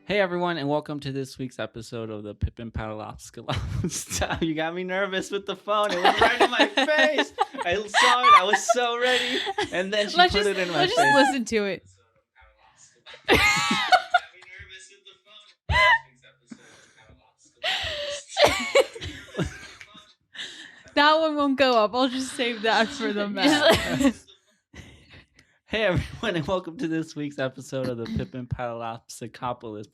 Hey everyone, and welcome to this week's episode of the Pippinpaddleopsicopolis. You got me nervous with the phone. It was right in my face. I saw it. I was so ready, and then she put it in my face. Let's just listen to it. That one won't go up. I'll just save that for the match. Hey everyone, and welcome to this week's episode of the Pippinpaddleopsicopolis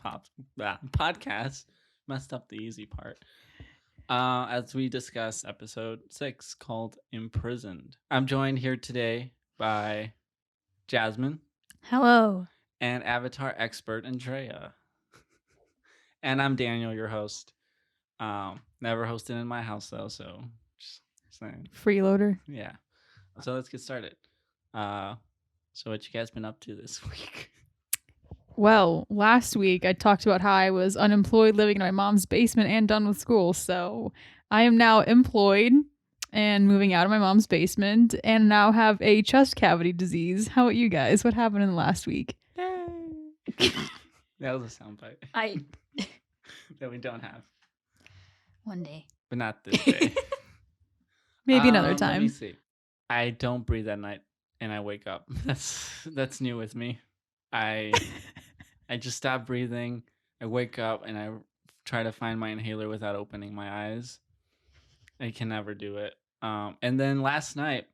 podcast. Messed up the easy part. As we discuss episode 6 called Imprisoned. I'm joined here today by Jasmine. Hello. And Avatar Expert Andrea. And I'm Daniel, your host. Never hosted in my house though, so just saying. Freeloader. Yeah. So let's get started. So what you guys been up to this week? Well, last week I talked about how I was unemployed living in my mom's basement and done with school. So I am now employed and moving out of my mom's basement and now have a chest cavity disease. How about you guys? What happened in the last week? That was a soundbite. That we don't have. One day. But not this day. Maybe another time. Let me see. I don't breathe at night and I wake up. That's new with me. I just stop breathing. I wake up and I try to find my inhaler without opening my eyes. I can never do it. And then last night,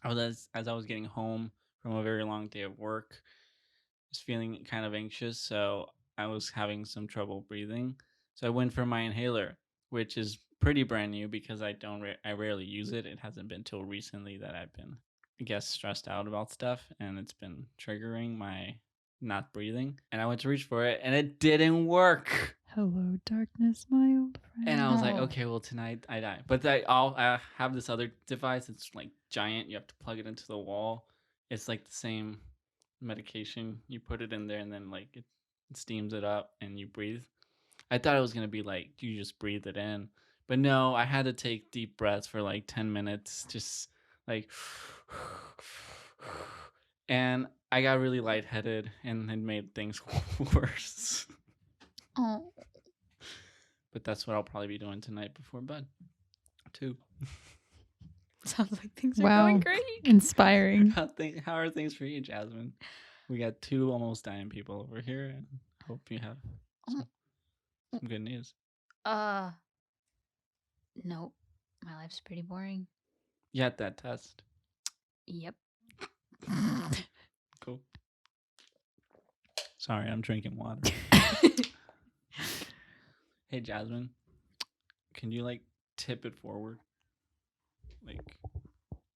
as I was getting home from a very long day of work, I was feeling kind of anxious, so I was having some trouble breathing. So I went for my inhaler, which is pretty brand new because I rarely use it. It hasn't been till recently that I've been, I guess, stressed out about stuff, and it's been triggering my not breathing. And I went to reach for it, and it didn't work. Hello, darkness, my old friend. And I was like, okay, well, tonight I die. But I have this other device. It's like giant. You have to plug it into the wall. It's like the same medication. You put it in there, and then like it steams it up, and you breathe. I thought it was going to be like you just breathe it in. But no, I had to take deep breaths for like 10 minutes. Just like... And I got really lightheaded, and it made things worse. Oh. But that's what I'll probably be doing tonight before bed, too. Sounds like things are going great. Inspiring. How are things for you, Jasmine? We got 2 almost dying people over here, and hope you have some good news. Nope. My life's pretty boring. You had that test. Yep. Cool. Sorry, I'm drinking water. Hey, Jasmine, can you like tip it forward? Like,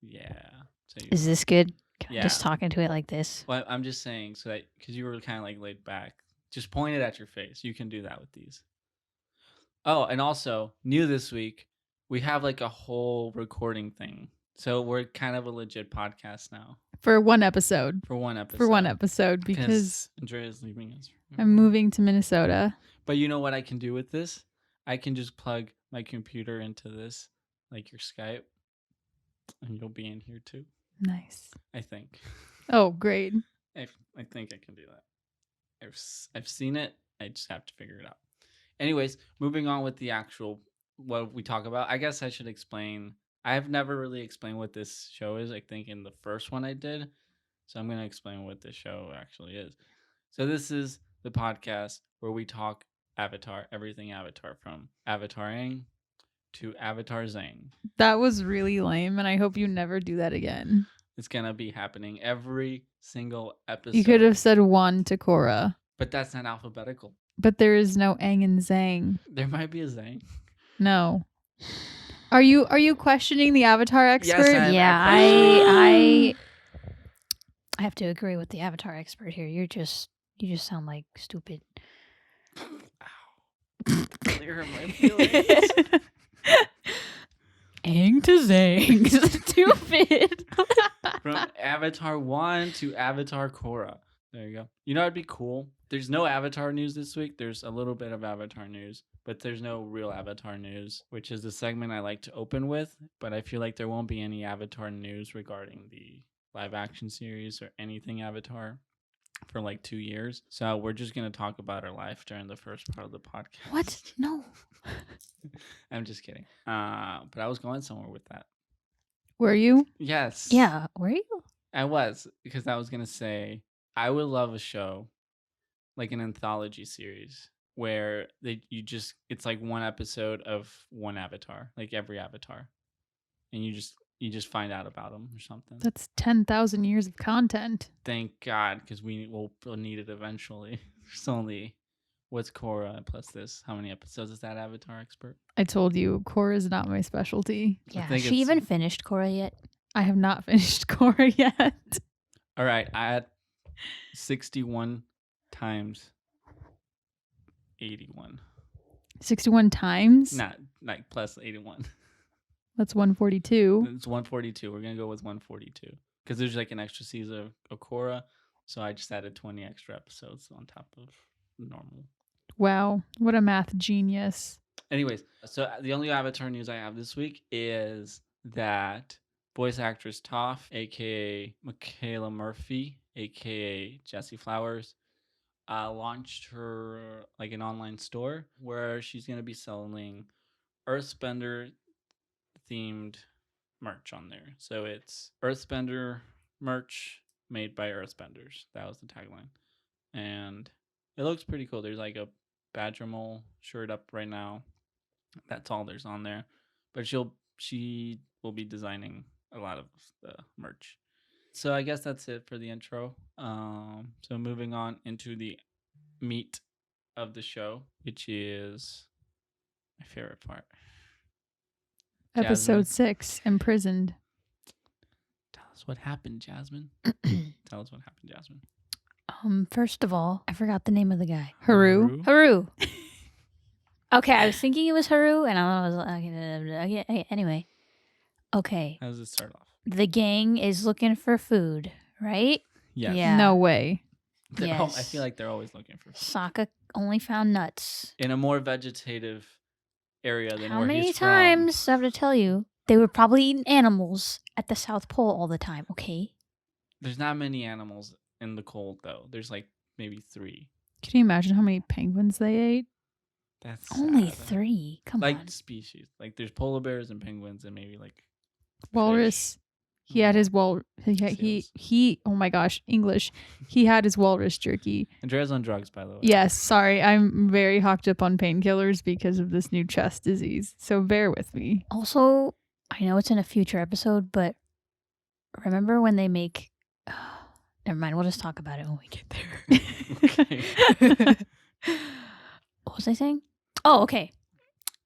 yeah. So Is this good? Yeah. Just talking to it like this? Well, I'm just saying so that because you were kind of like laid back. Just point it at your face. You can do that with these. Oh, and also new this week, we have like a whole recording thing. So we're kind of a legit podcast now. For one episode. Because Andrea's leaving us. I'm moving to Minnesota. But you know what I can do with this? I can just plug my computer into this, like your Skype, and you'll be in here too. Nice. I think. Oh, great. I think I can do that. I've seen it. I just have to figure it out. Anyways, moving on with the actual what we talk about. I guess I should explain. I've never really explained what this show is. I think in the first one I did. So I'm going to explain what this show actually is. So this is the podcast where we talk Avatar, everything Avatar, from Avataring to Avatarzing. That was really lame, and I hope you never do that again. It's going to be happening every single episode. You could have said 1 to Korra. But that's not alphabetical. But there is no Aang and Zhang. There might be a Zhang. No. Are you questioning the Avatar Expert? Yes, I have to agree with the Avatar Expert here. You just sound like stupid. Ow. Clear my feelings. Aang to Zhang. Stupid. From Avatar 1 to Avatar Korra. There you go. You know, it'd be cool. There's no Avatar news this week. There's a little bit of Avatar news, but there's no real Avatar news, which is the segment I like to open with. But I feel like there won't be any Avatar news regarding the live action series or anything Avatar. for like 2 years. So we're just going to talk about our life during the first part of the podcast. What? No. I'm just kidding. But I was going somewhere with that. Were you? Yes. Yeah. Were you? I was, because I was going to say I would love a show like an anthology series where it's like one episode of one avatar, like every avatar. And you just find out about them or something. That's 10,000 years of content. Thank God, because we'll need it eventually. There's only what's Korra plus this? How many episodes is that Avatar Expert? I told you, Korra is not my specialty. Yeah. think Has she it's- even finished Korra yet? I have not finished Korra yet. All right, I had 61 times 81. 61 times? Not like plus 81. That's 142. It's 142. We're gonna go with 142 because there's like an extra season of Korra, so I just added 20 extra episodes on top of normal. Wow, what a math genius. Anyways, so the only Avatar news I have this week is that voice actress Toph, aka Michaela Murphy, aka Jessie Flowers, launched her like an online store where she's gonna be selling Earthbender themed merch on there. So it's Earthbender merch made by Earthbenders. That was the tagline. And it looks pretty cool. There's like a Badger Mole shirt up right now. That's all there's on there. But she will be designing a lot of the merch. So I guess that's it for the intro. So moving on into the meat of the show, which is my favorite part. Episode Jasmine. 6, Imprisoned. Tell us what happened, Jasmine. Tell us what happened, Jasmine. First of all, I forgot the name of the guy. Haru. Haru. Okay, I was thinking it was Haru, and I was like, okay, anyway. Okay, How does it start off? the gang is looking for food, right? Yes. Yeah. No way. I Yes. feel like they're always looking for food. Sokka only found nuts. In a more vegetative area than How where many he's times I have to tell you? They were probably eating animals at the South Pole all the time, okay? from. There's not many animals in the cold, though. There's like maybe 3. Can you imagine how many penguins they ate? That's Only sad. 3. Come Like on. species. Like there's polar bears and penguins and maybe like Walrus. He had his he oh my gosh, English. He had his walrus jerky. Andrea's on drugs, by the way. Yes, sorry. I'm very hooked up on painkillers because of this new chest disease. So bear with me. Also, I know it's in a future episode, but remember when they make... never mind, we'll just talk about it when we get there. Okay. What was I saying? Oh, okay.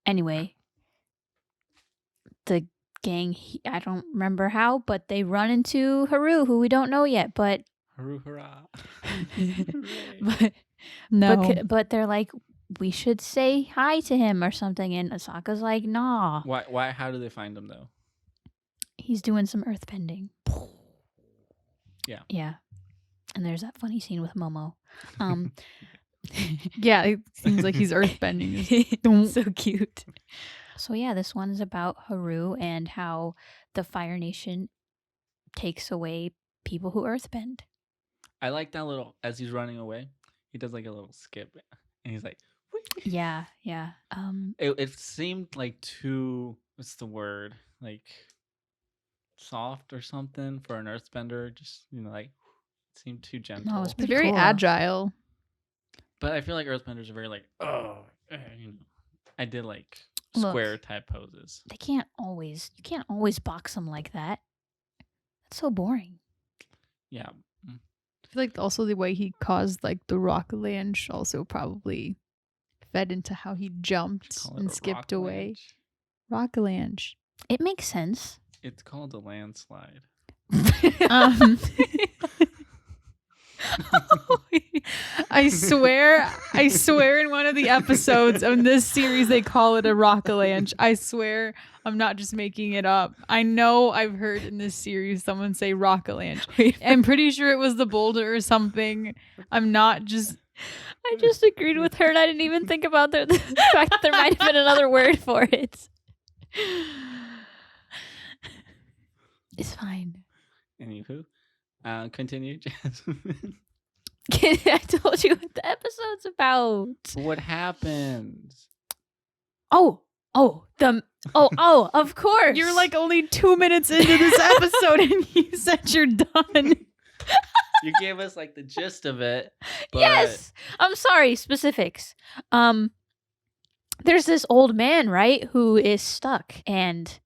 Anyway, the gang, I don't remember how, but they run into Haru, who we don't know yet, but Hurrah, hurrah. No. but they're like, we should say hi to him or something, and Asaka's like, nah, Why? How do they find him though? he's doing some earthbending. Yeah. Yeah. And there's that funny scene with Momo. Yeah, it seems like he's earthbending. So cute. So yeah, this one is about Haru and how the Fire Nation takes away people who earthbend. I like that little as he's running away. He does like a little skip, and he's like, Yeah. It seemed like too. What's the word? Like soft or something for an earthbender. Just like it seemed too gentle. No, it's It's pretty very cool. agile. But I feel like earthbenders are very like I did like Look. square type poses. You can't always box them like that. That's so boring. Yeah. I feel like also the way he caused like the rockalache also probably fed into how he jumped Call it and a skipped away. rockalache. Rockalache. It makes sense. It's called a landslide. Um, I swear in one of the episodes of this series they call it a rockalache. I swear I'm not just making it up. I know I've heard in this series someone say rockalache. I'm pretty sure it was the boulder or something. I'm not just I just agreed with her and I didn't even think about the fact that there might have been another word for it. It's fine. Anywho, continue, Jasmine. I told you what the episode's about. What happens? Oh, of course. You're like only 2 minutes into this episode and you said you're done. You gave us like the gist of it. But Yes. I'm sorry, specifics. There's this old man, right, who is stuck, and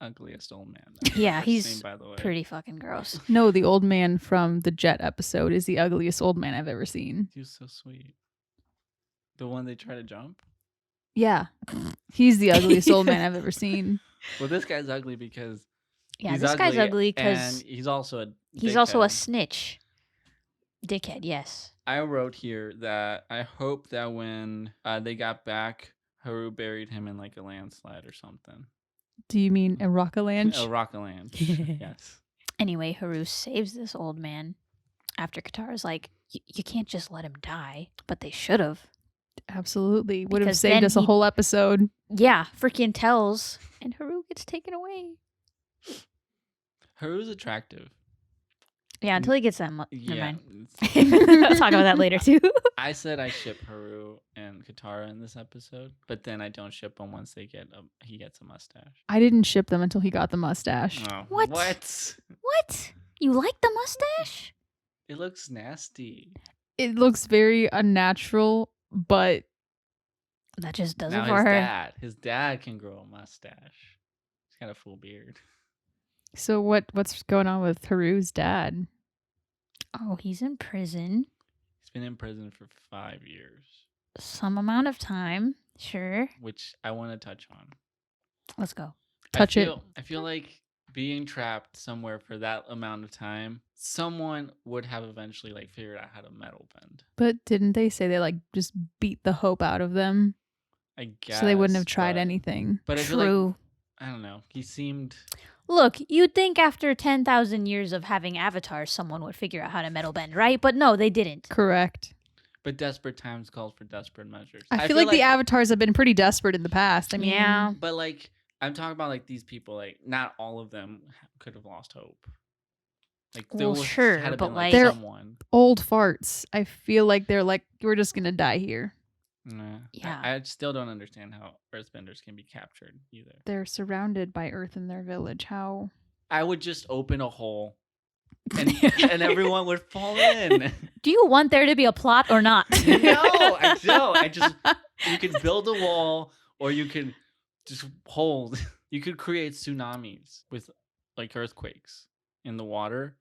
ugliest old man. I've yeah, ever he's seen, by the way. pretty fucking gross. No, the old man from the Jet episode is the ugliest old man I've ever seen. He was so sweet. The one they try to jump? Yeah. He's the ugliest old man I've ever seen. Well, this guy's ugly because Yeah, he's this guy's ugly because and he's also a he's also a dickhead. snitch. Dickhead, yes. I wrote here that I hope that when they got back, Haru buried him in like a landslide or something. Do you mean a rockalache? A rockalache. Yes. Anyway, Haru saves this old man after Katara's like, you can't just let him die. But they should have. Absolutely. Would have Because saved then us a he- whole episode. Yeah, freaking tells. And Haru gets taken away. Haru's attractive. Yeah, until he gets that Never Yeah. mind. it's- We'll talk about that later, too. I said I ship Haru and Katara in this episode, but then I don't ship him once he gets a mustache. I didn't ship them until he got the mustache. Oh, What? What? What? You like the mustache? It looks nasty. It looks very unnatural, but That just does Now it for her. His dad can grow a mustache. He's got a full beard. so what's going on with Haru's dad? Oh, he's in prison. He's been in prison for 5 years, Some amount of time. Sure. which I want to touch on. Let's go. Touch it. I feel like being trapped somewhere for that amount of time, someone would have eventually like figured out how to metal bend. But didn't they say they like just beat the hope out of them? I guess. So they wouldn't have tried but- anything. But I feel like, True. I don't know. He seemed. Look, you'd think after 10,000 years of having avatars, someone would figure out how to metal bend, right? But no, they didn't. Correct. But desperate times calls for desperate measures. I feel like the avatars have been pretty desperate in the past. I mean, Yeah. But like, I'm talking about like these people. Like, not all of them could have lost hope. Like, there Well, was, sure, had to but, been like- They're- someone. old farts. I feel like they're like, we're just gonna die here. Nah. Yeah. I still don't understand how earthbenders can be captured either. They're surrounded by earth in their village. How? I would just open a hole and everyone would fall in. Do you want there to be a plot or not? No, I don't. You could build a wall or you could just hold. You could create tsunamis with like earthquakes in the water.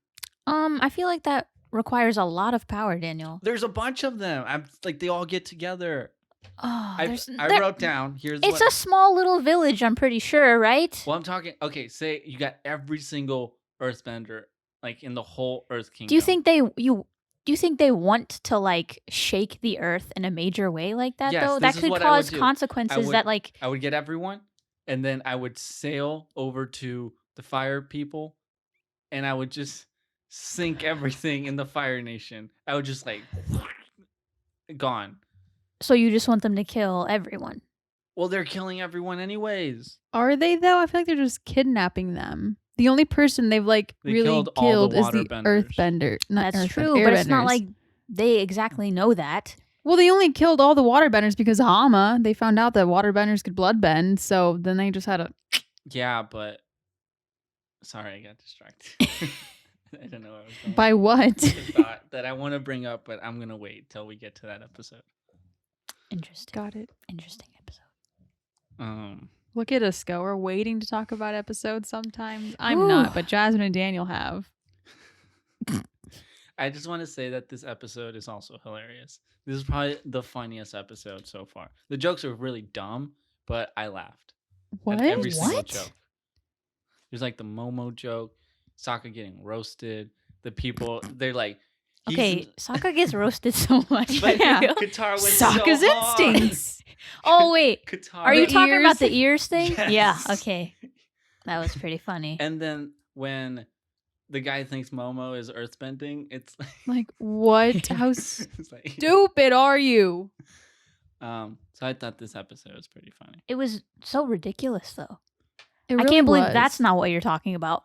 I feel like that requires a lot of power, Daniel. There's a bunch of them. I'm like they all get together. Oh, I there- wrote down here's It's what a small little village, I'm pretty sure, right? well I'm talking okay, say you got every single earthbender like in the whole Earth Kingdom. Do you think they want to like shake the earth in a major way like that Yes, though? this That is could what I would cause do. consequences would- that like I would get everyone and then I would sail over to the fire people and I would just sink everything in the Fire Nation. I would just like gone. so you just want them to kill everyone. Well, they're killing everyone anyways. Are they though? I feel like they're just kidnapping them. The only person they've like They really killed all killed the is the waterbenders. earthbender. Not That's earthbender, true, but it's not airbenders. like they exactly know that. Well, they only killed all the waterbenders because of Hama. They found out that waterbenders could bloodbend, so then they just had to. Yeah, but sorry, I got distracted. I don't know where I was going. By what? The thought that I want to bring up, but I'm gonna wait till we get to that episode. Interesting. Got it. Interesting episode. Look at us go. We're waiting to talk about episodes sometimes. I'm Ooh. not, but Jasmine and Daniel have. I just want to say that this episode is also hilarious. This is probably the funniest episode so far. The jokes are really dumb, but I laughed What? at every single What? joke. There's like the Momo joke, Sokka getting roasted. The people, they're like, he's Okay, in- Sokka gets roasted so much. but Yeah. Katara went Sokka's so hard. instincts. Oh wait, Katara, are you The talking about ears? the ears thing? Yeah. Yes. Okay, that was pretty funny. And then when the guy thinks Momo is earthbending, it's like, Like, what? How it's like- stupid are you? So I thought this episode was pretty funny. It was so ridiculous, though. It I really can't believe was. that's not what you're talking about.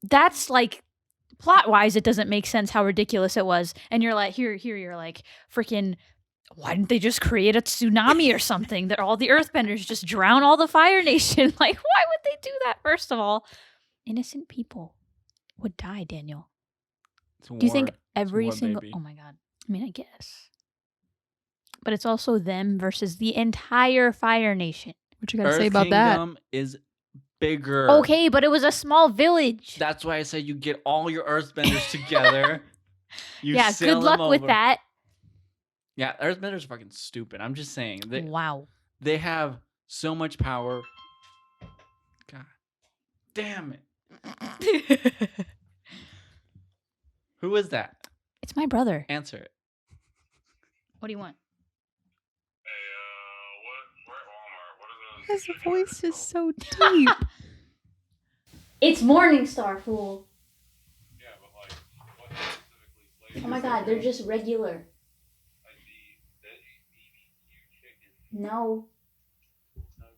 That's like plot-wise, it doesn't make sense how ridiculous it was. And you're like, here, you're like, freaking, why didn't they just create a tsunami or something that all the earthbenders just drown all the Fire Nation? Like, why would they do that? First of all, innocent people would die, Daniel. Do you think every single... baby. Oh my God. I mean, I guess. But it's also them versus the entire Fire Nation. What you got to say about that? Kingdom is bigger. Okay, but it was a small village. That's why I say you get all your earthbenders together. You Yeah, sail good luck them with over. that. Yeah, earthbenders are fucking stupid. I'm just saying. Wow. They have so much power. God damn it. Who is that? It's my brother. Answer it. What do you want? Hey, His voice is so deep. It's Morningstar, fool. Yeah, but like, what specifically? Oh my God, they're just regular. Like the veggie BBQ chicken No. nuggets.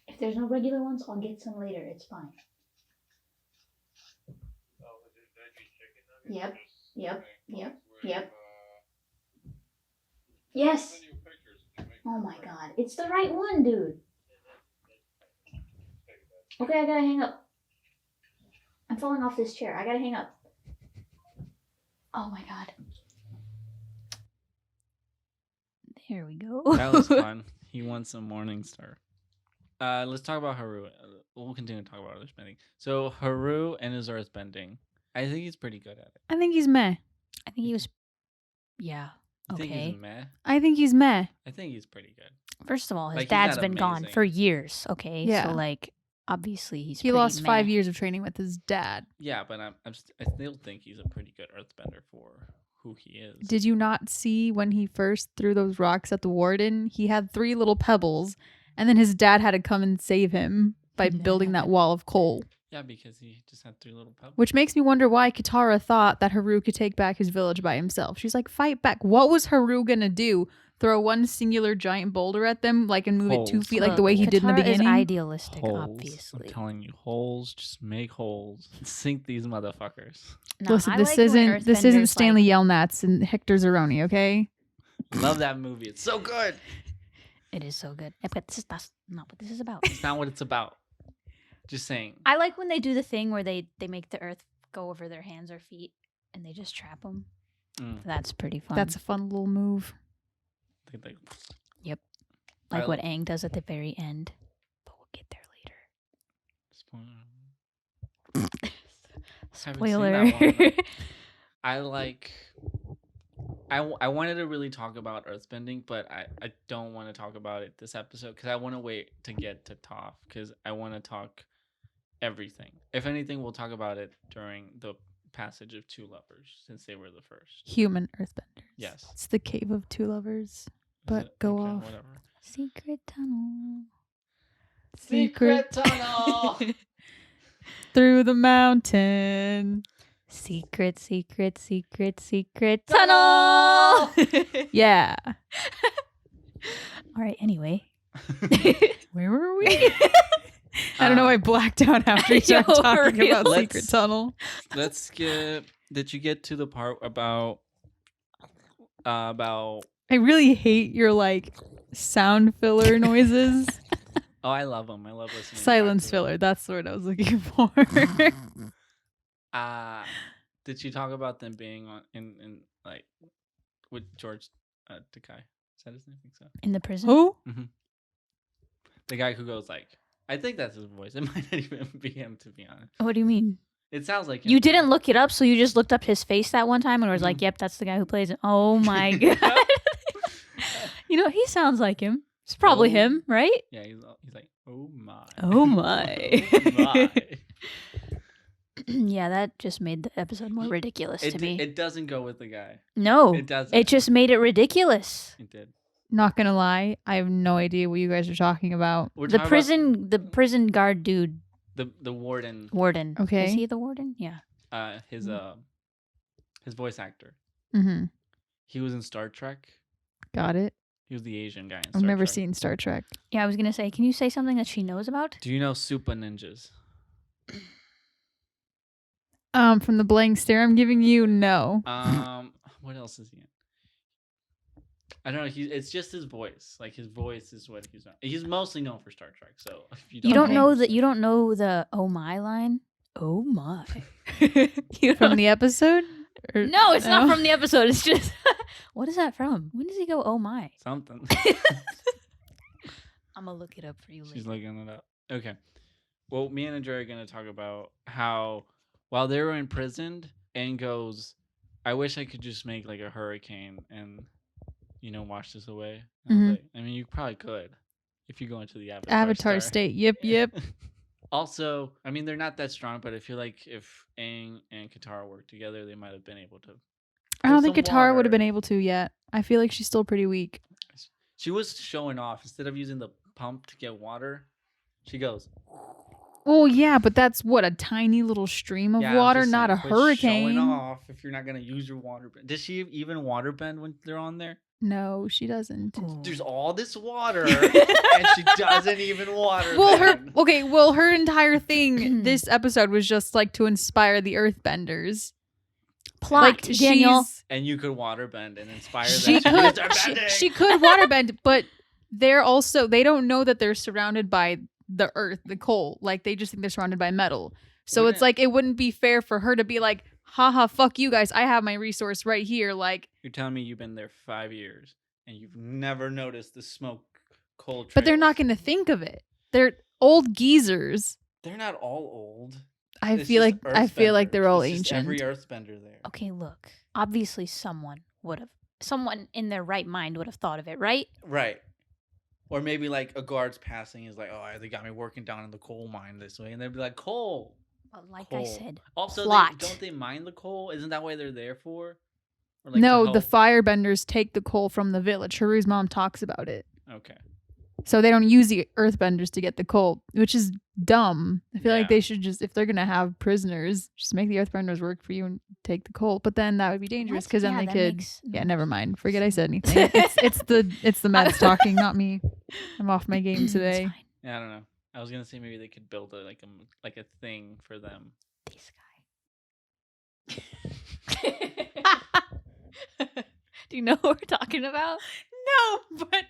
If there's no regular ones, I'll get some later. It's fine. Oh, is it veggie chicken nuggets? Yep. Yes. Oh my God. It's the right one, dude. Okay, I gotta hang up. I'm falling off this chair. I gotta hang up. Oh my God. There we go. That was fun. He won some Morningstar. Let's talk about Haru. We'll continue to talk about earthbending. So Haru and his earthbending. I think he's pretty good at it. I think he's meh. I think he was... Yeah. You think Okay. he's meh? I think he's meh. I think he's pretty good. First of all, his Like, he's dad's not been gone amazing. for years, okay? Yeah. So, like, obviously he's He pretty lost meh. 5 years of training with his dad. Yeah, but I still think he's a pretty good earthbender for who he is. Did you not see when he first threw those rocks at the warden? He had 3 little pebbles, and then his dad had to come and save him by building that wall of coal. Yeah, because he just had 3 little pebbles. Which makes me wonder why Katara thought that Haru could take back his village by himself. She's like, fight back. What was Haru gonna do? Throw one singular giant boulder at them, like, and move it 2 Holes. feet like the way he did in the Katara beginning? is idealistic, Holes. obviously. I'm telling you, holes. Just make holes. Sink these motherfuckers. No, Listen, I this like when isn't earthbenders, Stanley like, Yelnats and Hector Zeroni, okay? Love that movie. It's so good. It is so good. But that's not what this is about. It's not what it's about. Just saying. I like when they do the thing where they make the earth go over their hands or feet and they just trap them. Mm. That's pretty fun. That's a fun little move. Like, like I- what Aang does at the very end. But we'll get there later. Haven't seen that Spoiler. one, though. I like. I wanted to really talk about earthbending, but I don't want to talk about it this episode because I want to wait to get to Toph because I want to talk everything. If anything, we'll talk about it during the passage of 2 lovers since they were the first. Human earthbenders. Yes. It's the cave of 2 lovers. Is But it? go Okay, off. Whatever. Secret tunnel. Secret tunnel. Through the mountain. Secret tunnel. Yeah. All right, anyway. Where were we? I don't know. I blacked out after you Yo, started talking real. about Secret Tunnel. Let's skip. Did you get to the part about I really hate your like sound filler noises. Oh, I love them. I love listening. Silence back to them. filler. That's the word I was looking for. Did you talk about them being on in like with George Takai? Is that his name? I think so. In the prison? Who? The guy who goes like, I think that's his voice. It might not even be him, to be honest. What do you mean? It sounds like him. You didn't look it up, so you just looked up his face that one time and was like, Mhm. yep, that's the guy who plays it. Oh my God. You know, he sounds like him. It's probably Oh. him, right? Yeah, he's like, oh my. Oh my. Oh my. Yeah, that just made the episode more ridiculous to me. It doesn't go with the guy. No, It doesn't. it just made it ridiculous. It did. Not gonna lie, I have no idea what you guys are talking about. We're The talking about prison guard dude, the warden. warden. Okay. Is he the warden? Yeah. His voice actor. Mm-hmm. He was in Star Trek. Got it. He was the Asian guy in I've Star never Trek. seen Star Trek. Yeah, I was gonna say, can you say something that she knows about? Do you know Super Ninjas? From the blank stare I'm giving you, no. What else is he in? I don't know. It's just his voice. Like his voice is what he's on. He's mostly known for Star Trek. So if you You don't Okay. know that. You don't know the "Oh my" line. Oh my. You From don't- the episode? Or- no, it's not from the episode. It's just what is that from? When does he go? Oh my. something. I'm gonna look it up for you She's later. looking it up. Okay. Well, me and Andrea are going to talk about how while they were imprisoned, Aang goes, I wish I could just make like a hurricane and, wash this away. And I was Mhm. like, I mean, you probably could if you go into the Avatar Star. State. Yep. Also, I mean, they're not that strong, but I feel like if Aang and Katara worked together, they might have been able to. I don't think some Katara would have water. been able to yet. I feel like she's still pretty weak. She was showing off. Instead of using the pump to get water, she goes, Well, yeah, but that's what, a tiny little stream of Yeah, I'm water, just not a saying, quit showing hurricane. off if you're not gonna use your water bend. Does she even water bend when they're on there? No, she doesn't. There's all this water, and she doesn't even water bend. Her entire thing this episode was just like to inspire the Earthbenders. Plot, Like Daniel. And you could water bend and inspire She them to could, start bending. she could waterbend, but they don't know that they're surrounded by the earth, the coal. Like they just think they're surrounded by metal. So it's like it wouldn't be fair for her to be like, haha, fuck you guys. I have my resource right here. Like, You're telling me you've been there 5 years and you've never noticed the smoke coal trails. but they're not going to think of it. They're old geezers. They're not all old. I It's feel just like they're all It's just ancient. every earthbender there. Okay, look. Obviously, someone in their right mind would have thought of it, right? Right. Or maybe like a guard's passing is like, oh, they got me working down in the coal mine this way. And they'd be like, coal. But like Coal. I said, Also, plot. don't they mine the coal? Isn't that why they're there for? Or like to No, the help? firebenders take the coal from the village. Haru's mom talks about it. Okay. So they don't use the earthbenders to get the coal, which is dumb. I feel like Yeah. they should just, if they're going to have prisoners, just make the earthbenders work for you and take the coal. But then that would be dangerous What? because then Yeah, they that could. makes Yeah, no never mind. Forget I said anything. It's the meds talking, not me. I'm off my game It's today. fine. Yeah, I don't know. I was gonna say maybe they could build a thing for them. This guy. Do you know what we're talking about? No, but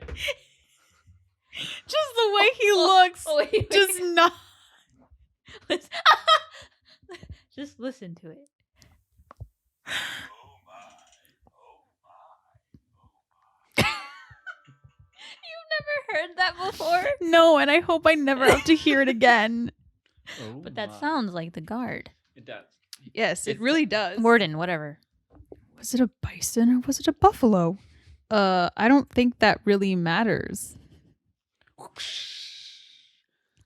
just the way he looks wait. does not. Just listen to it. You've never heard that before? No, and I hope I never have to hear it again. Oh, But that my. sounds like the guard. It does. Yes, it really does. Warden, whatever. Was it a bison or was it a buffalo? I don't think that really matters.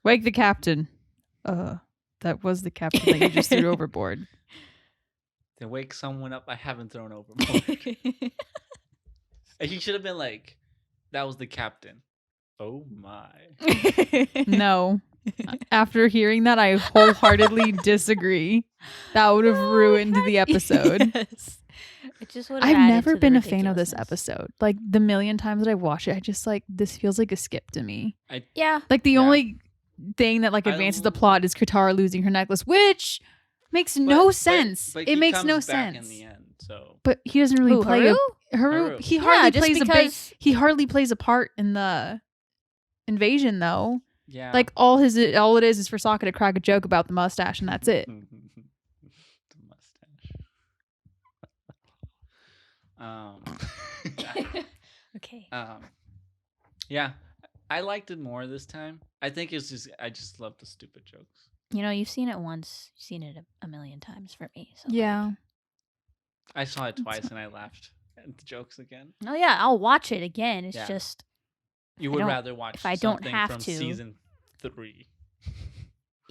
Wake the captain. That was the captain that you just threw overboard. To wake someone up I haven't thrown overboard. He should have been like, that was the captain. Oh my. No. After hearing that, I wholeheartedly disagree. That would have ruined the episode. Yes. It just would have I've added never to the been a fan of this ridiculousness. episode. Like the million times that I watch it, I just like this feels like a skip to me. Yeah. Like the Yeah. only thing that like I advances the don't- plot is Katara losing her necklace, which makes no sense. But It he makes no comes back sense. in the end, so But he doesn't really Who, play Haru? Haru. He Yeah, hardly just plays because- he hardly plays a part in the invasion though. yeah. Like all it is for Sokka to crack a joke about the mustache and that's it. The mustache. Okay. Yeah, I liked it more this time. I think it's just I just love the stupid jokes. You know, you've seen it once. You've seen it a million times for me. So Yeah. I saw it twice and I laughed at the jokes again. Oh yeah, I'll watch it again. It's Yeah. just You I would don't- rather watch if I don't something have from to. season 3.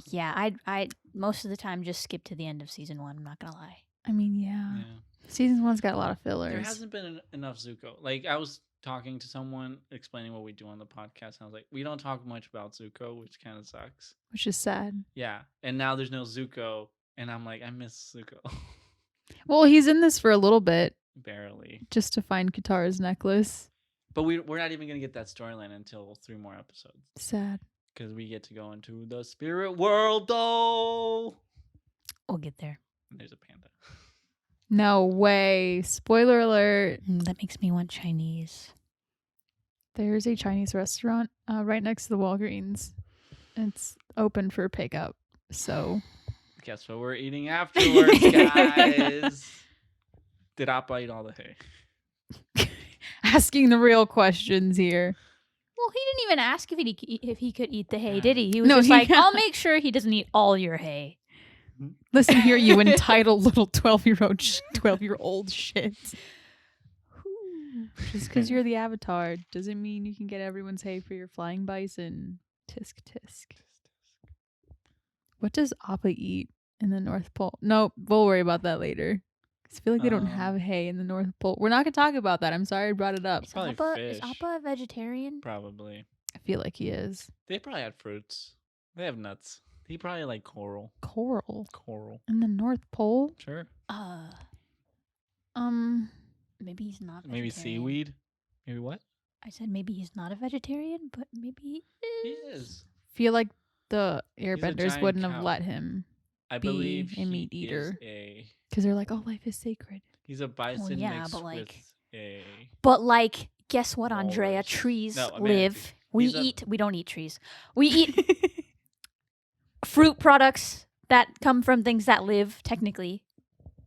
yeah. I most of the time just skip to the end of season 1. I'm not gonna lie. I mean, yeah. Yeah. Season 1's got a lot of There fillers. hasn't been enough Zuko. Like I was talking to someone explaining what we do on the podcast, and I was like, we don't talk much about Zuko, which kind of sucks. Which is sad. Yeah, and now there's no Zuko, and I'm like, I miss Zuko. Well, he's in this for a little bit Barely. just to find Katara's necklace. But we're not even gonna get that storyline until 3 more episodes Sad. because we get to go into the spirit world though. We'll get there. And there's a panda. No way. Spoiler alert. That makes me want Chinese. There's a Chinese restaurant right next to the Walgreens. It's open for pickup. So Guess what we're eating afterwards, guys? Did Appa eat all the hay? asking the real questions here. Well, he didn't even ask if he could eat the hay, Yeah. did he? He was No, just he- like, I'll make sure he doesn't eat all your hay. Listen here, you entitled little 12-year-old shit. Just because you're the Avatar doesn't mean you can get everyone's hay for your flying bison. Tisk tisk. What does Appa eat in the North Pole? No, we'll worry about that later. 'Cause I feel like they don't have hay in the North Pole. We're not going to talk about that. I'm sorry I brought it up. Is Probably Appa fish. a vegetarian? Probably. I feel like he is. They probably had fruits. They have nuts. He probably like coral. Coral. Coral. In the North Pole? Sure. Maybe he's not Maybe vegetarian. seaweed. Maybe what? I said maybe he's not a vegetarian, but maybe he He is. is. Feel like the airbenders giant wouldn't cow. have let him I be believe a meat he eater. is because they're like, oh, life is sacred. he's a bison yeah, mixed but, like- with a. But like, guess what, Andrea? Walrus. Trees No, a live. manatee. We don't eat trees. We eat fruit products that come from things that live, technically.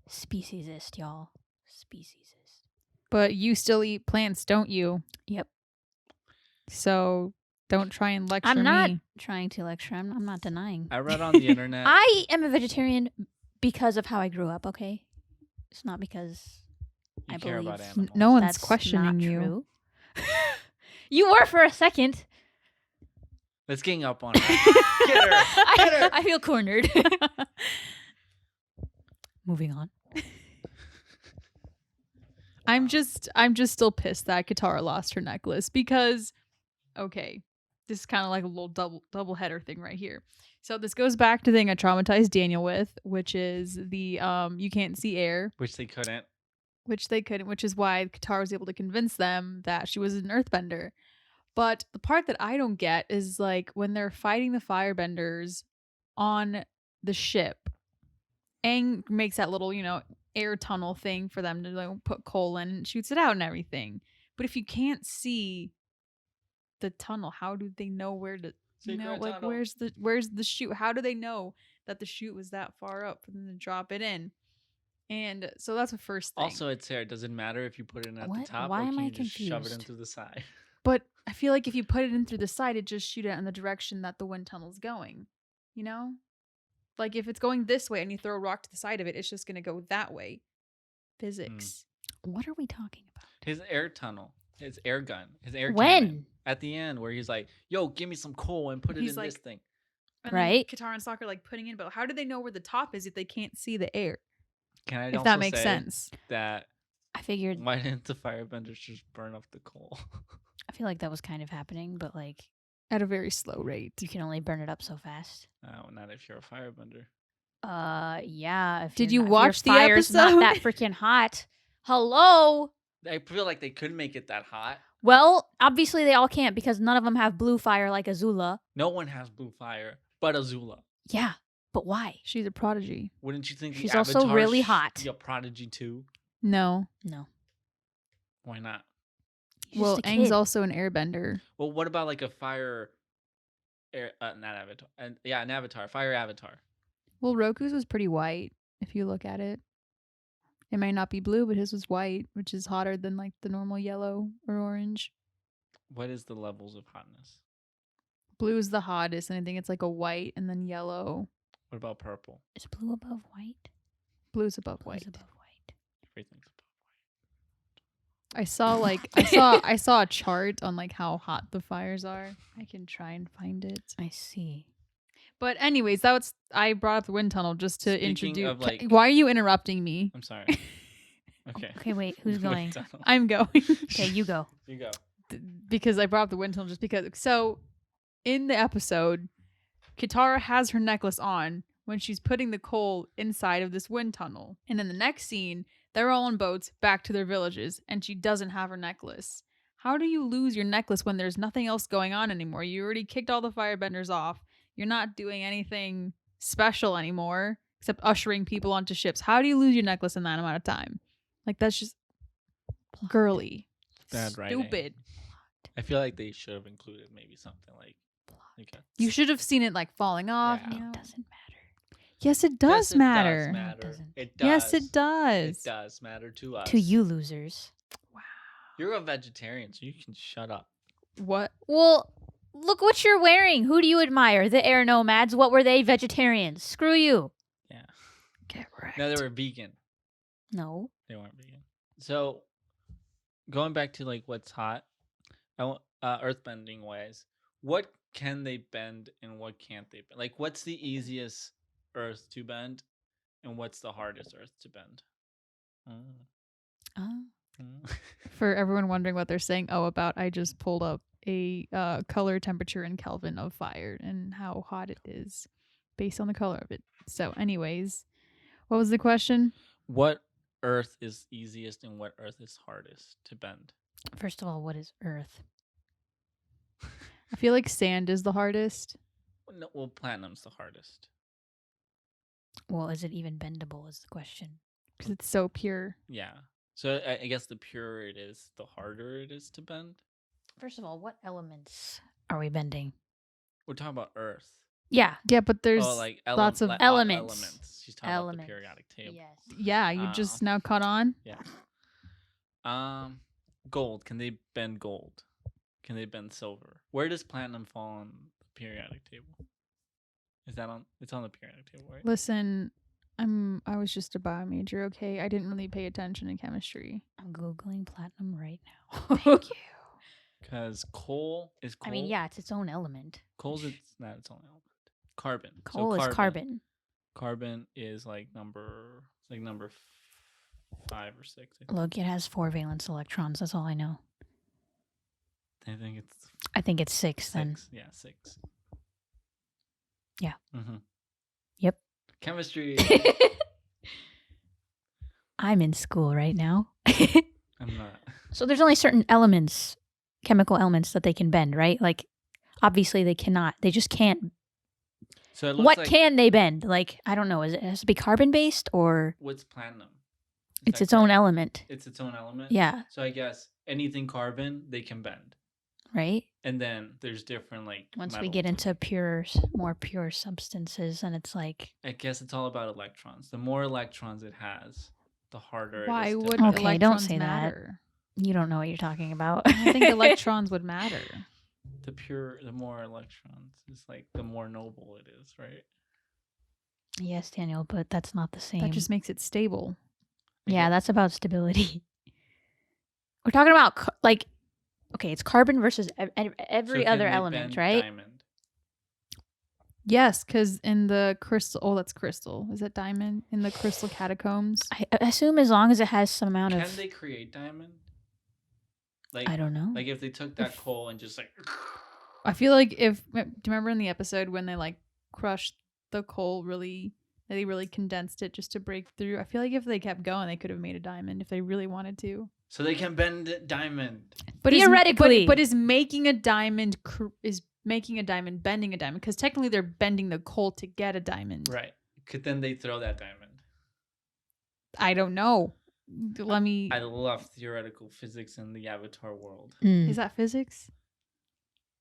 Speciesist, y'all. Speciesist. But you still eat plants, don't you? Yep. So don't try and lecture I'm not me. trying to lecture. I'm not denying. I read on the internet. I am a vegetarian because of how I grew up, okay? It's not because you I care about believe- animals. No one's that's questioning not you. true. You were for a second. Let's gang up on her. Get her. Get her. I feel cornered. Moving on. I'm just still pissed that Katara lost her necklace because, okay, this is kind of like a little double header thing right here. So this goes back to the thing I traumatized Daniel with, which is the you can't see air, Which they couldn't. which they couldn't, which is why Katara was able to convince them that she was an earthbender. But the part that I don't get is like when they're fighting the firebenders on the ship, Aang makes that little, air tunnel thing for them to like, put coal in and shoots it out and everything. But if you can't see the tunnel, how do they know where to Secret like tunnel. where's the chute? How do they know that the chute was that far up for them to drop it in? And so that's the first thing. Also, it's there. It doesn't matter if you put it in at What? the top Why or am can I you just shove it confused? into the side. But I feel like if you put it in through the side, it just shoot it in the direction that the wind tunnel's going. You know? Like if it's going this way and you throw a rock to the side of it, it's just gonna go that way. Physics. What are we talking about? His air tunnel. His air gun. His air When? cannon. At the end where he's like, yo, give me some coal and put it He's in like- this thing. And Right. then Katara and Sokka are like putting in, but how do they know where the top is if they can't see the air? Can I If also that makes say sense. that I figured. why didn't the firebenders just burn off the coal? I feel like that was kind of happening, but like At a very slow rate. you can only burn it up so fast. Oh, not if you're a firebender. Yeah. If Did you're you not- if your watch the fire's not that episode? freaking hot. Hello. I feel like they couldn't make it that hot. Well, obviously they all can't because none of them have blue fire like Azula. No one has blue fire but Azula. Yeah, but why? She's a prodigy. Wouldn't you think the She's also Avatar really should hot. be a prodigy too? No. No. Why not? She's Well, just a Aang's kid. also an airbender. Well, what about like a fire air not avatar. And yeah, an avatar, fire avatar. Well, Roku's was pretty white if you look at it. It might not be blue, but his was white, which is hotter than like the normal yellow or orange. What is the levels of hotness? Blue is the hottest, and I think it's like a white and then yellow. What about purple? Is blue above white? Blue's above Blue's white. above white. Everything's above I saw like I saw a chart on like how hot the fires are. I can try and find it. I see. But anyways, I brought up the wind tunnel just to Speaking introduce. of, like- Why are you interrupting me? I'm sorry. Okay. Okay, wait. Who's Wait, going? tunnel. I'm going. Okay, you go. You go. Because I brought up the wind tunnel just because. So, in the episode, Katara has her necklace on when she's putting the coal inside of this wind tunnel. And in the next scene, they're all on boats back to their villages, and she doesn't have her necklace. How do you lose your necklace when there's nothing else going on anymore? You already kicked all the firebenders off. You're not doing anything special anymore except ushering people onto ships. How do you lose your necklace in that amount of time? Like, that's just girly. Bad writing. Stupid. I feel like they should have included maybe something like You should have seen it like falling off. Yeah. You know? It doesn't matter. Yes, it does matter. No, it doesn't. It does. Yes, it does. It does matter to us. To you losers. Wow. You're a vegetarian, so you can shut up. What? Well, look what you're wearing. Who do you admire? The air nomads. What were they? Vegetarians. Screw you. Yeah. Get wrecked. No, they were vegan. No. They weren't vegan. So, going back to like what's hot, earthbending wise, what can they bend and what can't they bend? Like, what's the easiest earth to bend, and what's the hardest earth to bend? Oh. For everyone wondering what they're saying, about, I just pulled up a color, temperature, and Kelvin of fire and how hot it is based on the color of it. So, anyways, what was the question? What earth is easiest and what earth is hardest to bend? First of all, what is Earth? I feel like sand is the hardest. No, well, platinum's the hardest. Well, is it even bendable? Is the question. Because it's so pure. Yeah. So I guess the purer it is, the harder it is to bend. First of all, what elements are we bending? We're talking about Earth. Yeah. Yeah, but there's like lots of elements. She's talking about the periodic table. Yes. Yeah, you just now caught on. Yeah. Gold. Can they bend gold? Can they bend silver? Where does platinum fall on the periodic table? Is that on? It's on the periodic table, right? Listen, I was just a bio major, okay? I didn't really pay attention in chemistry. I'm Googling platinum right now. Thank you. Because coal is coal. I mean, yeah, it's its own element. Coal's it's not its own element. Carbon. Coal is carbon. Carbon is like number 5 or 6. I think. Look, it has 4 valence electrons. That's all I know. I think it's 6 6. then. Yeah, 6. Yeah. Mm-hmm. Yep. Chemistry. I'm in school right now. I'm not. So there's only certain elements, chemical elements that they can bend, right? Like, obviously they cannot. They just can't. So it looks what like, can they bend? Like, I don't know. It has to be carbon based or what's platinum? it's its own element. It's its own element? Yeah. So I guess anything carbon, they can bend. Right? And then there's different once we metals. get into more pure substances, and it's like, I guess it's all about electrons. The more electrons it has, the harder Why it is. would Okay, electrons don't say that. matter? you don't know what you're talking about. I think electrons would matter. The more electrons is like the more noble it is, right? Yes, Daniel, but that's not the same. That just makes it stable. Yeah, that's about stability. We're talking about okay, it's carbon versus every So other can they element, bend right? Diamond? Yes, because in the crystal, that's crystal. Is that diamond in the crystal catacombs? I assume as long as it has some amount Can of. they create diamond? Like I don't know. Like if they took that coal and just like. I feel like do you remember in the episode when they like crushed the coal really, they really condensed it just to break through? I feel like if they kept going, they could have made a diamond if they really wanted to. So they can bend diamond. But theoretically, but is making a diamond bending a diamond? Because technically they're bending the coal to get a diamond. Right. Could then they throw that diamond? I don't know. Let me. I love theoretical physics in the Avatar world. Is that physics?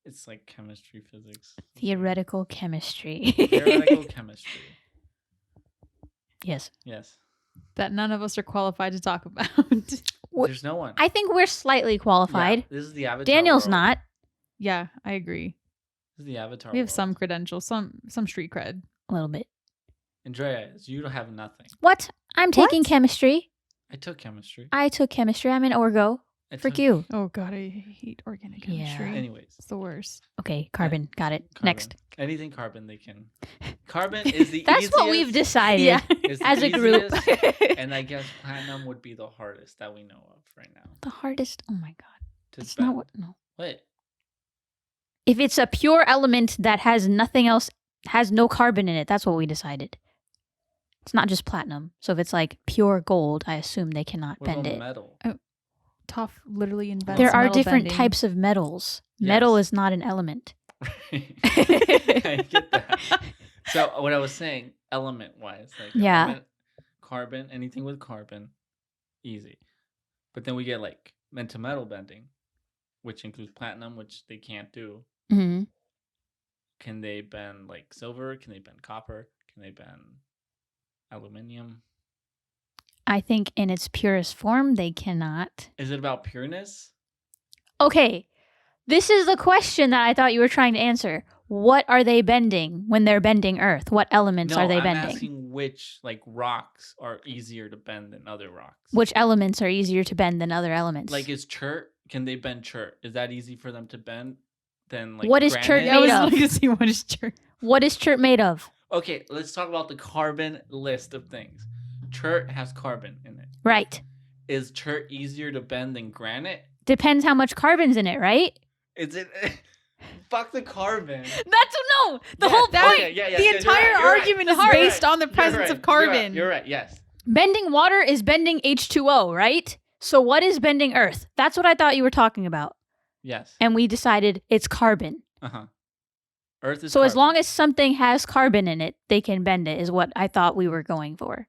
It's like chemistry, physics. Theoretical chemistry. Theoretical chemistry. Yes. Yes. That none of us are qualified to talk about. There's no one. I think we're slightly qualified. Yeah, this is the Avatar Daniel's world. not. Yeah, I agree. This is the Avatar We have world. some credentials, some street cred. A little bit. Andrea, you don't have nothing. What? I'm taking chemistry. I took chemistry. I took chemistry. I'm in Orgo. Frick you. Oh god, I hate organic chemistry. Anyways. It's the worst. Okay, carbon. Got it. Carbon. Next. Anything carbon they can. Carbon is the That's easiest. what we've decided Yeah. is the as a group. easiest, and I guess platinum would be the hardest that we know of right now. The hardest. Oh my god. To That's bend. not what. No. What? If it's a pure element that has nothing else, has no carbon in it, that's what we decided. It's not just platinum. So if it's like pure gold, I assume they cannot What bend about it. metal? Toph literally invents There are metal different bending. types of metals. Metal Yes. is not an element. I get that. So what I was saying, element-wise, like Yeah. element, carbon, anything with carbon, easy. But then we get like metal bending, which includes platinum, which they can't do. Hmm. Can they bend like silver? Can they bend copper? Can they bend aluminum? I think in its purest form, they cannot. Is it about pureness? Okay, this is the question that I thought you were trying to answer. What are they bending when they're bending Earth? What elements No, are they I'm bending? asking which like rocks are easier to bend than other rocks. Which elements are easier to bend than other elements? Like is chert? Can they bend chert? Is that easy for them to bend? Than like What is granite? chert Yeah, I was made of? looking to see what is chert. What is chert made of? Okay, let's talk about the carbon list of things. Chert has carbon in it. Right. Is chert easier to bend than granite? Depends how much carbon's in it, right? Is it? Fuck the carbon. That's no. The Yeah, whole that- point. okay, yeah, The you're entire right, argument is you're based right, on the you're presence right, of carbon. You're right, yes. Bending water is bending H2O, right? So what is bending Earth? That's what I thought you were talking about. Yes. And we decided it's carbon. Uh-huh. Earth is So as carbon. long as something has carbon in it, they can bend it, is what I thought we were going for.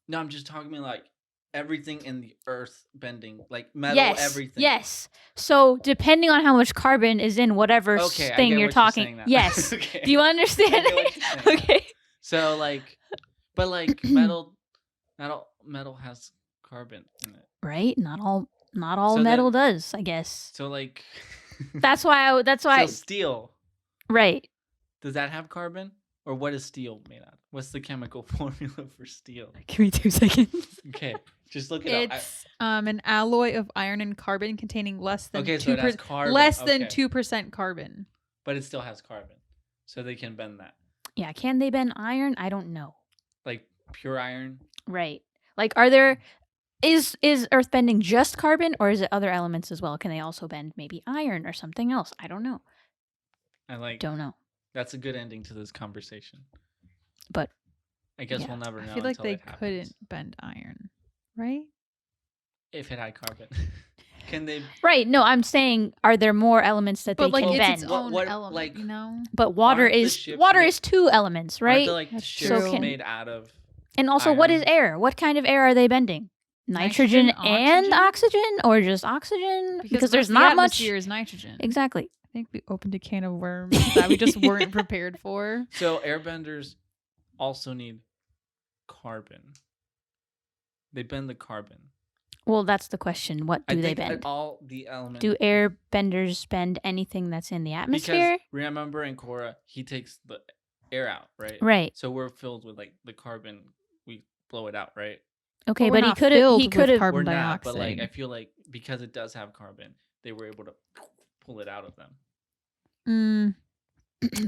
No, I'm just talking about like everything in the earth bending, like metal, Yes. everything. Yes. So depending on how much carbon is in whatever Okay, I thing get you're what talking. saying now. Yes. Okay. Do you understand? I get what you're saying now. Okay. So like, but like metal has carbon in it. Right? Not all So metal then- does, I guess. So like, That's why so steel, right. does that have carbon? Or what is steel made out of? What's the chemical formula for steel? Give me 2 seconds. Okay, just look it up. It's an alloy of iron and carbon containing less than Okay, so it has 2%, carbon. less than Okay. 2% carbon. But it still has carbon. So they can bend that. Yeah, can they bend iron? I don't know. Like pure iron. Right. Like are there is earth bending just carbon or is it other elements as well? Can they also bend maybe iron or something else? I don't know. Don't know. That's a good ending to this conversation. But I guess yeah, we'll never know. I feel like until they it happens. couldn't bend iron, right? If it had carbon. Can they? right, no, I'm saying are there more elements that But they like can it's bend? its What- own what, element, like- you know? But water Aren't the is ships water made- is 2 elements, Aren't right? the, like That's ships true. made out of? And also what is iron? air? What kind of air are they bending? Nitrogen, Nitrogen, and oxygen? oxygen or just oxygen? Because there's most of not the much atmosphere is nitrogen. Exactly. I think we opened a can of worms that we just weren't prepared for. So airbenders also need carbon. They bend the carbon. Well, that's the question. What do I they think bend? all the elements. Do air benders bend anything that's in the atmosphere? Because remember in Korra, he takes the air out, right? Right. So we're filled with like the carbon. We blow it out, right? Okay, But but we're he not could have filled he with could have carbon We're not, dioxide. but like I feel like because it does have carbon, they were able to pull it out of them.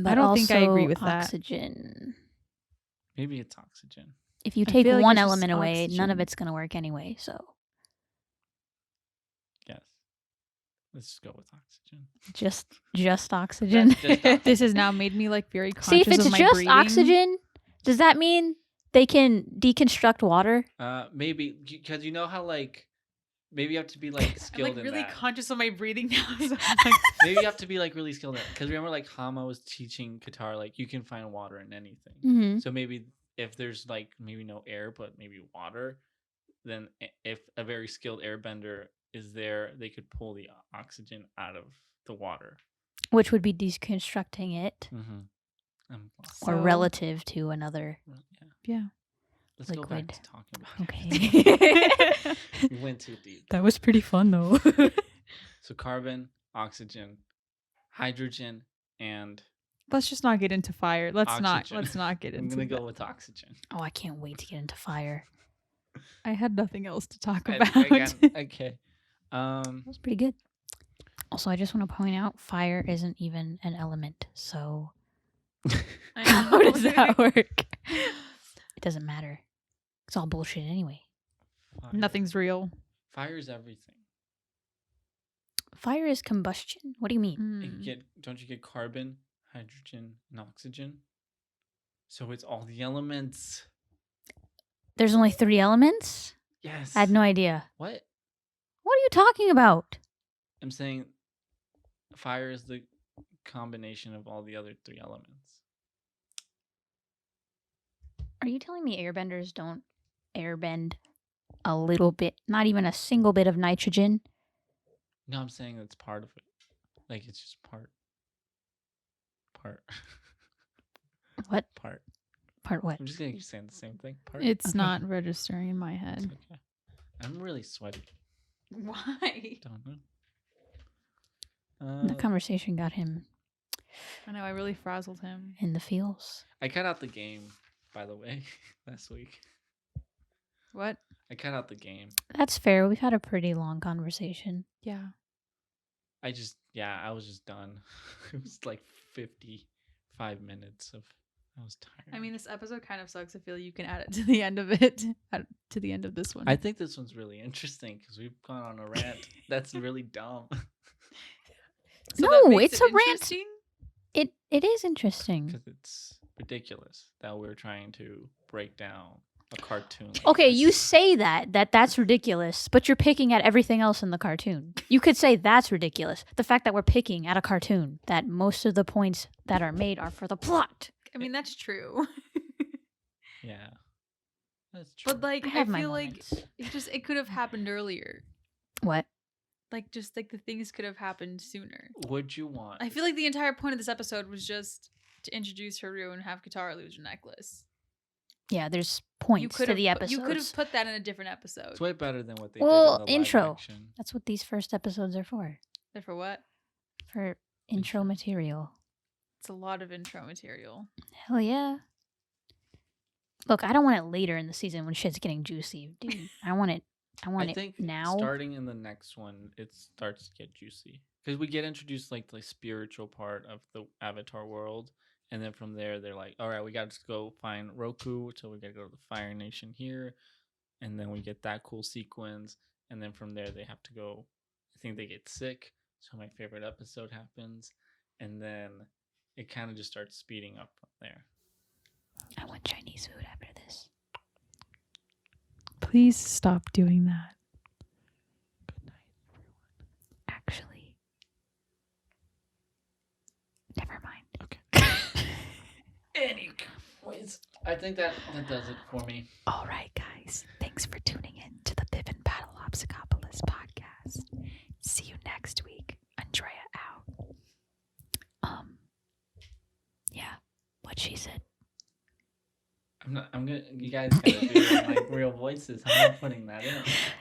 but I don't think I agree also with that. oxygen. Maybe it's oxygen. If you I take feel like one it's just element away, none of oxygen. it's going to work anyway, so Yes. Let's just go with oxygen. just oxygen. Just oxygen. This has now made me like very conscious See, if it's of my just breathing. oxygen, does that mean they can deconstruct water? Maybe because you know how like maybe you have to be like I'm skilled like in really that. conscious of my breathing now. So I'm like, Maybe you have to be like really skilled in it. Because remember, like Hama was teaching Qatar, like you can find water in anything. Mm-hmm. So maybe if there's like maybe no air, but maybe water, then if a very skilled airbender is there, they could pull the oxygen out of the water. Which would be deconstructing it, Mm-hmm. I'm lost. or So- relative to another. Yeah. yeah. Let's go back Liquid. to talking about Okay. We went too deep. That was pretty fun though. So carbon, oxygen, hydrogen, and Let's just not get into fire. Let's Oxygen. not get I'm into gonna that. go with oxygen. Oh, I can't wait to get into fire. I had nothing else to talk I- about. again, okay. That was pretty good. Also, I just want to point out fire isn't even an element, so how does that work? It doesn't matter. It's all bullshit anyway. Fire. Nothing's real. Fire is everything. Fire is combustion. What do you mean? You don't you get carbon, hydrogen, and oxygen? So it's all the elements. There's only 3 elements? Yes. I had no idea. What? What are you talking about? I'm saying fire is the combination of all the other 3 elements. Are you telling me airbenders don't airbend a little bit, not even a single bit of nitrogen? No, I'm saying it's part of it. Like it's just part. What? Part. Part what? I'm just gonna keep saying the same thing. Part. It's Okay. not registering in my It's head. okay. I'm really sweaty. Why? Don't The know. conversation got him I know, I really frazzled him. in the feels. I cut out the game, by the way, last week. What? I cut out the game. That's fair. We've had a pretty long conversation. Yeah. I was just done. It was like 55 minutes of. I was tired. I mean, this episode kind of sucks. I feel you can add it to the end of it. To the end of this one. I think this one's really interesting because we've gone on a rant. That's really dumb. So that No, makes it's it a rant. interesting? It is interesting. Because it's ridiculous that we're trying to break down a cartoon. Like Okay, you this. say that's ridiculous, but you're picking at everything else in the cartoon. You could say that's ridiculous. The fact that we're picking at a cartoon, that most of the points that are made are for the plot. I mean, that's true. Yeah, that's true. But like, I I have my feel like moments. it could have happened earlier. What? Like, just like the things could have happened sooner. Would you want? I feel like the entire point of this episode was just to introduce Haru and have Katara lose her necklace. Yeah, there's points to the episodes. You could have put that in a different episode. It's way better than what they Well, did in the intro. live action. That's what these first episodes are for. They're for what? For intro material. It's a lot of intro material. Hell yeah. Look, I don't want it later in the season when shit's getting juicy, dude. I want it I think now. starting in the next one, it starts to get juicy because we get introduced like the spiritual part of the Avatar world, and then from there they're like, all right, we got to go find Roku, so we got to go to the Fire Nation here, and then we get that cool sequence, and then from there they have to go. I think they get sick, so my favorite episode happens, and then it kind of just starts speeding up from there. I want Chinese food after this. Please stop doing that. Good night, everyone. Actually, never mind. Okay. Anyways, I think that does it for me. All right, guys. Thanks for tuning in to the Pippinpaddleopsicopolis podcast. See you next week. Andrea out. Yeah, what she said. I'm gonna. You guys gotta do like real voices. I'm not putting that in.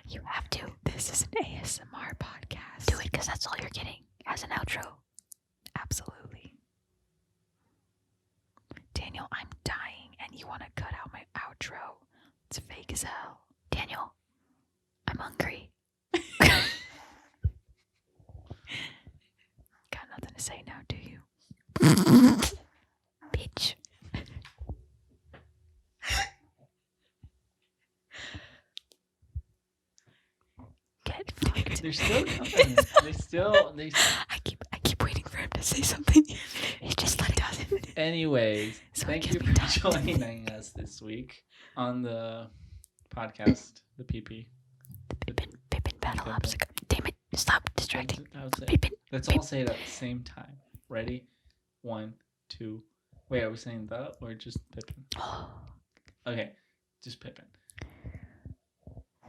You have to. This is an ASMR podcast. Do it because that's all you're getting as an outro. Absolutely. Daniel, I'm dying and you want to cut out my outro. It's fake as hell. Daniel, I'm hungry. Got nothing to say now, do you? Bitch. Get fucked. They're still coming. They. I keep waiting for him to say something. He just let it go. Anyways, So it thank gives you me for time to joining us this week on the podcast, the PP. Pippinpaddleopsicopolis. Damn it! Stop distracting. I would say. Pippin. Let's all say it at the same time. Ready? 1, 2. Wait, are we saying the or just Pippin? Okay, just Pippin.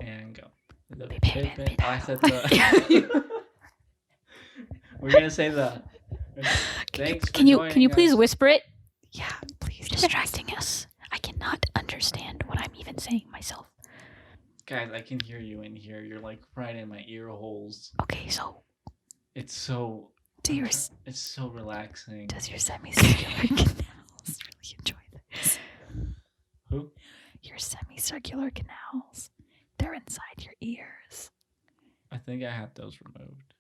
And go. The Pippin. Oh, I said the. We're gonna say the. Thanks. Can you please whisper it? Yeah, please. You're distracting us. I cannot understand what I'm even saying myself. Guys, I can hear you in here. You're like right in my ear holes. Okay, so It's so. It's so relaxing. Does your semicircular canals really enjoy this? Who? Your semicircular canals. They're inside your ears. I think I had those removed.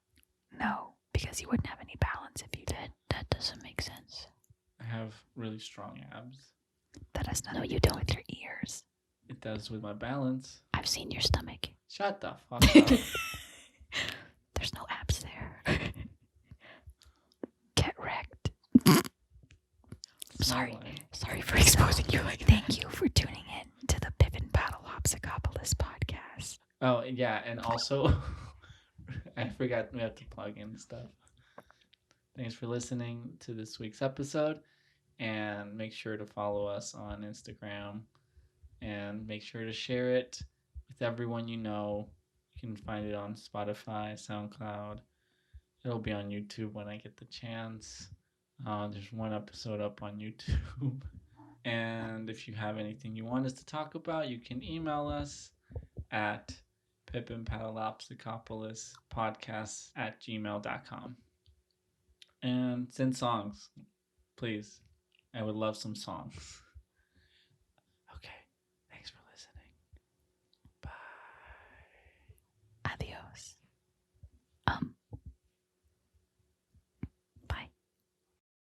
No, because you wouldn't have any balance if you did. that doesn't make sense. I have really strong abs. That has nothing No, to you do don't. with your ears. It does with my balance. I've seen your stomach. Shut the fuck up. There's no abs there. Get wrecked. It's not Sorry. like- Sorry for exposing you like that. Thank you for tuning in to the Pippinpaddleopsicopolis podcast. Oh, yeah, and also I forgot we have to plug in stuff. Thanks for listening to this week's episode, and make sure to follow us on Instagram, and make sure to share it with everyone you know. You can find it on Spotify, SoundCloud. It'll be on YouTube when I get the chance. There's one episode up on YouTube. And if you have anything you want us to talk about, you can email us at Pippinpaddleopsicopolis podcast@gmail.com. And send songs, please. I would love some songs.